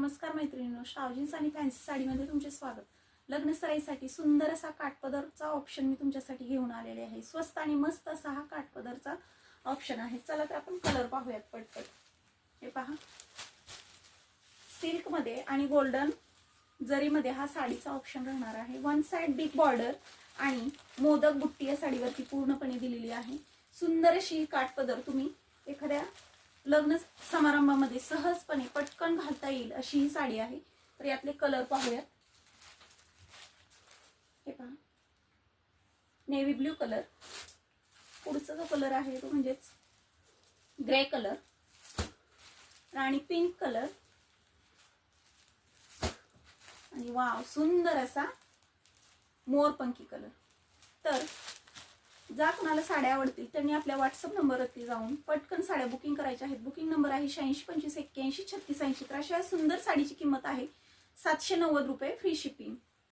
नमस्कार मैत्रिणींनो, श्रावजीन्स आणि फॅन्सी साडीमध्ये तुमचे स्वागत। लग्न सराईसाठी सुंदर असा काठपदरचा ऑप्शन मी तुमच्यासाठी घेऊन आलेले आहे। स्वस्त आणि मस्त असा हा काठपदरचा ऑप्शन आहे। चला तर आपण कलर पाहूयात पटपट। हे पहा, सिल्क मध्ये आणि गोल्डन जरी मध्ये हा साडीचा ऑप्शन राहणार आहे। वन साइड बिग बॉर्डर आणि मोदक बुट्टी या साडीवरती पूर्णपणे दिलेली आहे। सुंदर अशी काठपदर तुम्ही एखाद्या लग्न समारंभामध्ये सहजपणे पटकन घालता येईल अशी ही साडी आहे। तर यातले कलर पाहूयात। हे पहा, नेव्ही ब्ल्यू कलर, पुढचा जो कलर आहे तो म्हणजेच ग्रे कलर, राणी पिंक कलर आणि वाव सुंदर असा मोरपंखी कलर। तर ज्या कोणाला साड्या आवडतील त्यांनी आपल्या व्हॉट्सअप नंबरवरती जाऊन पटकन साड्या बुकिंग करायच्या आहेत। बुकिंग नंबर आहे 8625813680। तर अशा सुंदर साडीची किंमत आहे 790 रुपये, फ्री शिपिंग।